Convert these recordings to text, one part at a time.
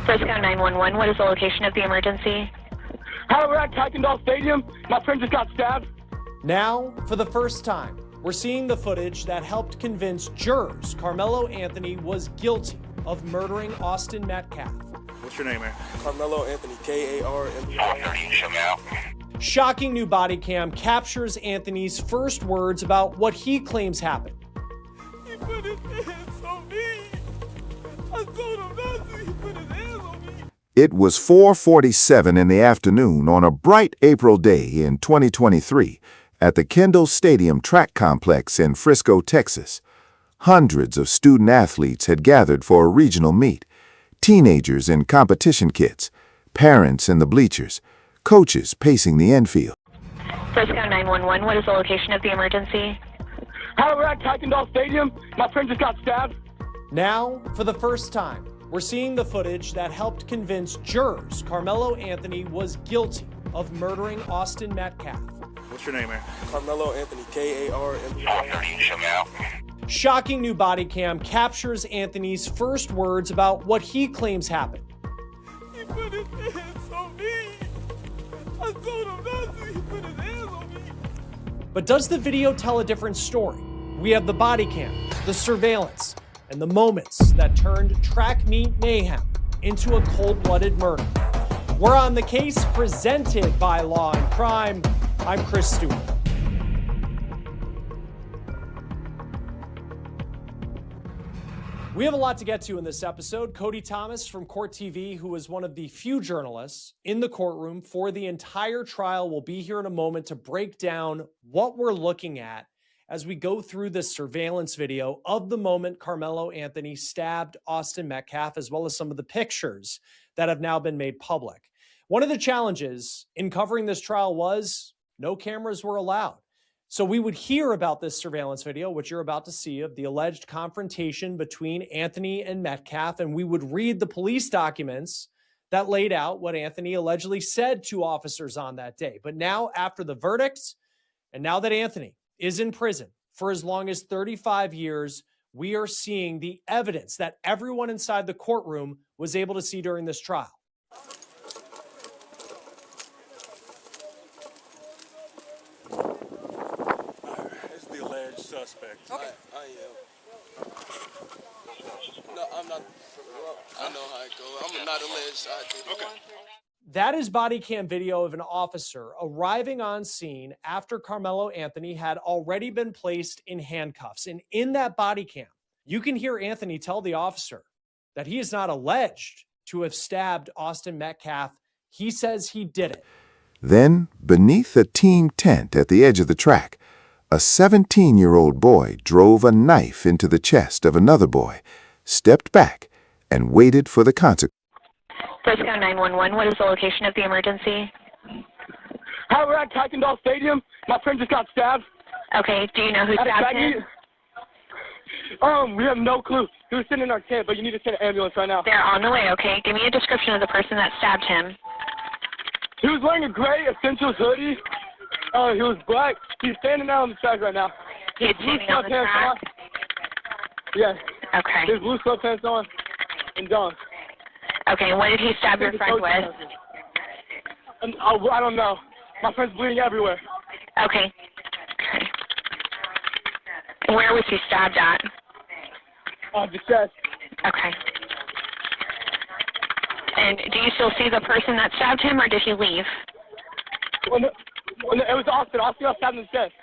Frisco 911, what is the location of the emergency? Hi, we're at Kendall Stadium. My friend just got stabbed. Now, for the first time, we're seeing the footage that helped convince jurors Carmelo Anthony was guilty of murdering Austin Metcalf. What's your name, man? Carmelo Anthony, K-A-R-M-E-L-O. Shocking new body cam captures Anthony's first words about what he claims happened. He put his hands on me. I told him not to. He put his hands on me. It was 4:47 in the afternoon on a bright April day in 2023 at the Kendall Stadium track complex in Frisco, Texas. Hundreds of student athletes had gathered for a regional meet. Teenagers in competition kits, parents in the bleachers, coaches pacing the infield. Frisco 911, what is the location of the emergency? Hi, we're at Kendall Stadium. My friend just got stabbed. Now, for the first time, we're seeing the footage that helped convince jurors Carmelo Anthony was guilty of murdering Austin Metcalf. What's your name, man? Carmelo Anthony, K-A-R-M-E-L-O. Shocking new body cam captures Anthony's first words about what he claims happened. He put his hands on me. I told him not to. He put his hands on me. But does the video tell a different story? We have the body cam, the surveillance, and the moments that turned track meet mayhem into a cold-blooded murder. We're on The Case, presented by Law and Crime. I'm Chris Stewart. We have a lot to get to in this episode. Cody Thomas from Court TV, who was one of the few journalists in the courtroom for the entire trial, will be here in a moment to break down what we're looking at as we go through this surveillance video of the moment Carmelo Anthony stabbed Austin Metcalf, as well as some of the pictures that have now been made public. One of the challenges in covering this trial was no cameras were allowed. So we would hear about this surveillance video, which you're about to see, of the alleged confrontation between Anthony and Metcalf, and we would read the police documents that laid out what Anthony allegedly said to officers on that day. But now, after the verdicts, and now that Anthony is in prison for as long as 35 years, we are seeing the evidence that everyone inside the courtroom was able to see during this trial. Suspect. Okay. I am. No, I'm not. I know how it goes. I'm not alleged. I did. Okay. That is body cam video of an officer arriving on scene after Carmelo Anthony had already been placed in handcuffs. And in that body cam, you can hear Anthony tell the officer that he is not alleged to have stabbed Austin Metcalf. He says he did it. Then, beneath a team tent at the edge of the track, a 17-year-old boy drove a knife into the chest of another boy, stepped back, and waited for the consequence. Frisco 911, what is the location of the emergency? Hi, we're at Kendall Stadium. My friend just got stabbed. Okay, do you know who stabbed him? We have no clue. He was sitting in our tent, but you need to send an ambulance right now. They're on the way, okay? Give me a description of the person that stabbed him. He was wearing a gray Essentials hoodie. He was black. He's standing out on the track right now. He's standing on the track? Yeah. Okay. His blue sweatpants on and John. Okay, what did he stab your friend with? I don't know. My friend's bleeding everywhere. Okay. Where was he stabbed at? The chest. Okay. And do you still see the person that stabbed him, or did he leave? It was Austin. Austin got stabbed in the chest.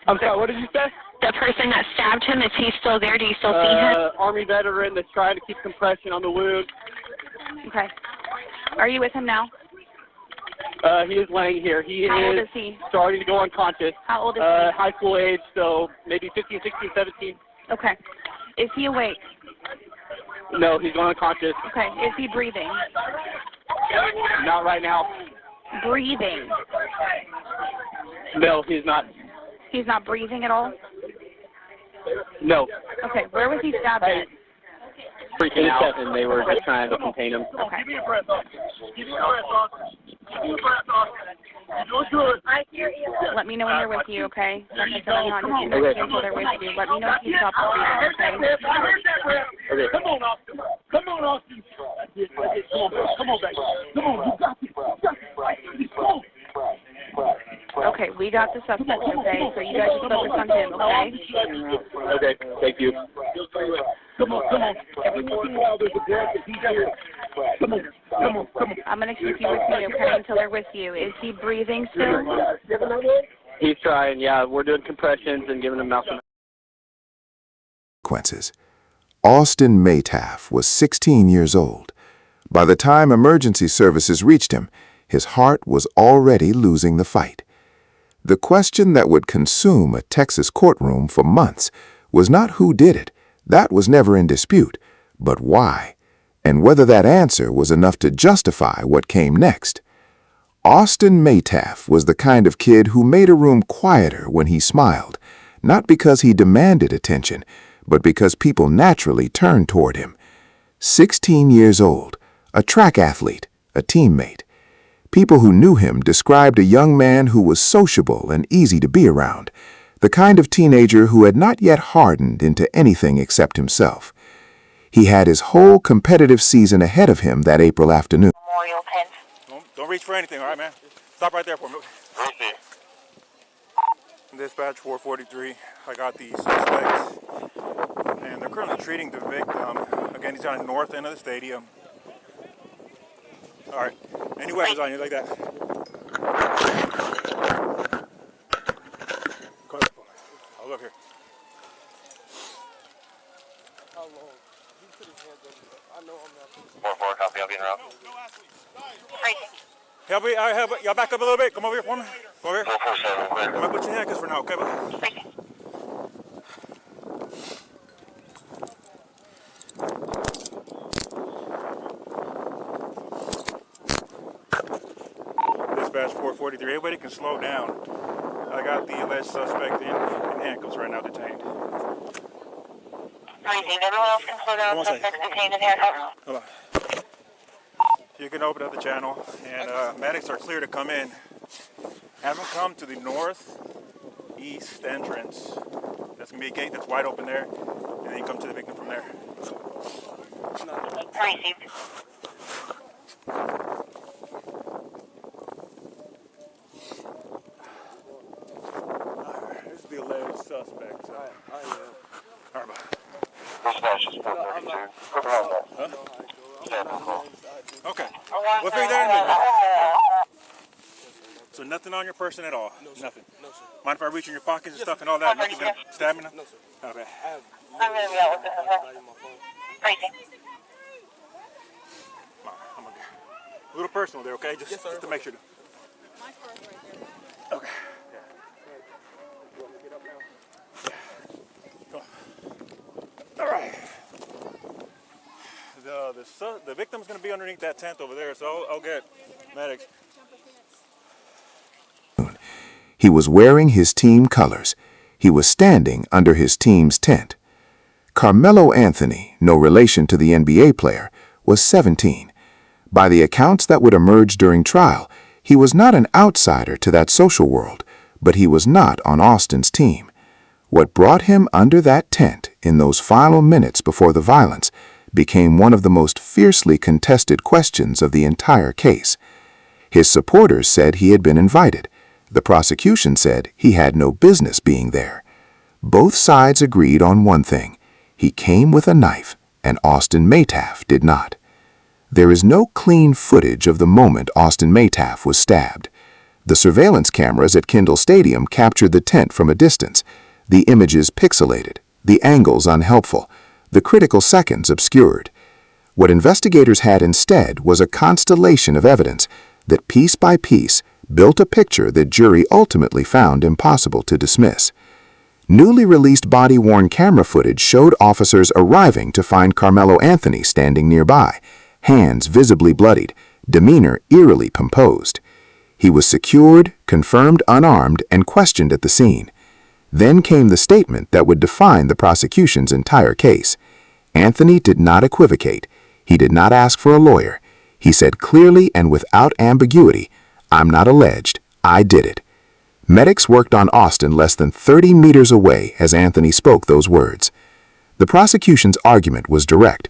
I'm sorry, what did you say? The person that stabbed him, is he still there? Do you still see him? Army veteran that's trying to keep compression on the wound. Okay. Are you with him now? He is laying here. How old is he? Starting to go unconscious. How old is he? High school age, so maybe 15, 16, 17. Okay. Is he awake? No, he's going unconscious. Okay. Is he breathing? Not right now. Breathing? No, he's not. He's not breathing at all? No. Okay. Where was he stabbed at? Freaking out, and they were just trying to contain him. Okay. Give me a breath, Austin. Give me a breath, Austin. Give me a breath, Austin. You're doing good. Let me know when they're with you, okay? Like I said, I'm not just going to until they're with you. Let me know if you stop breathing, okay? Okay. Come on, Austin. Come on, on, Austin. That's it. Come on, come on, baby. Come on, you got this. Come on. Okay, we got the suspect, okay? So you guys just focus on him, okay? Okay, thank you. Come on, come on. Every once in a while there's a break. He's here. Come on, come on, come on. I'm going to keep you with me, okay, until they're with you. Is he breathing still? He's trying, yeah. We're doing compressions and giving him mouth. Consequences. Austin Metaf was 16 years old. By the time emergency services reached him, his heart was already losing the fight. The question that would consume a Texas courtroom for months was not who did it, that was never in dispute, but why, and whether that answer was enough to justify what came next. Austin Metaf was the kind of kid who made a room quieter when he smiled, not because he demanded attention, but because people naturally turned toward him. 16 years old, a track athlete, a teammate. People who knew him described a young man who was sociable and easy to be around, the kind of teenager who had not yet hardened into anything except himself. He had his whole competitive season ahead of him that April afternoon. Don't reach for anything, all right, man? Stop right there for me. Dispatch 443, I got the suspects, and they're currently treating the victim. Again, he's on the north end of the stadium. All right, any weapons on you like that? I'll look here. How long? He put his hands up. I know I'm not. 4-4, copy, I'll be in route. Help me, y'all back up a little bit. Come over here for me. Come over here. 447, clear. I'm gonna put your handcuffs for now, okay, bud? Dispatch 443, everybody can slow down. I got the alleged suspect in handcuffs right now, detained. Everyone else can slow down. Suspects detained in handcuffs. Hold on. You can open up the channel, and medics are clear to come in. Have them come to the northeast entrance. That's gonna be a gate that's wide open there, and then you come to the victim from there. Received. This is the alleged suspect. I am. All right, bud. Dispatch is 432. Huh? Huh? Okay. We'll figure that in a minute. So nothing on your person at all? No, sir. Nothing? No, sir. Mind if I reach in your pockets and stuff and all that? Nothing gonna stab me? No, sir. Okay. I have I'm going to be out with this as well. my phone. Racing. I'm gonna a little personal there, okay? Just, Yes, sir. just to make sure. My car's right there. Okay. You want me to get up now? All right. The victim's going to be underneath that tent over there, so I'll get medics. He was wearing his team colors. He was standing under his team's tent. Carmelo Anthony, no relation to the NBA player, was 17. By the accounts that would emerge during trial, he was not an outsider to that social world, but he was not on Austin's team. What brought him under that tent in those final minutes before the violence became one of the most fiercely contested questions of the entire case. His supporters said he had been invited. The prosecution said he had no business being there. Both sides agreed on one thing. He came with a knife, and Austin Metaf did not. There is no clean footage of the moment Austin Metaf was stabbed. The surveillance cameras at Kendall Stadium captured the tent from a distance, the images pixelated, the angles unhelpful, the critical seconds obscured. What investigators had instead was a constellation of evidence that piece by piece built a picture that jury ultimately found impossible to dismiss. Newly released body-worn camera footage showed officers arriving to find Carmelo Anthony standing nearby, hands visibly bloodied, demeanor eerily composed. He was secured, confirmed unarmed, and questioned at the scene. Then came the statement that would define the prosecution's entire case. Anthony did not equivocate. He did not ask for a lawyer. He said clearly and without ambiguity, "I'm not alleged. I did it." Medics worked on Austin less than 30 meters away as Anthony spoke those words. The prosecution's argument was direct.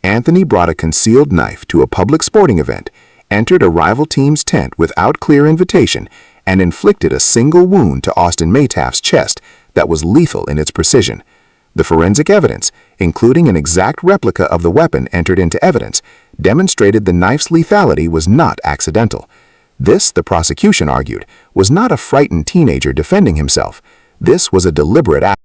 Anthony brought a concealed knife to a public sporting event, entered a rival team's tent without clear invitation, and inflicted a single wound to Austin Metaf's chest that was lethal in its precision. The forensic evidence, including an exact replica of the weapon entered into evidence, demonstrated the knife's lethality was not accidental. This, the prosecution argued, was not a frightened teenager defending himself. This was a deliberate act.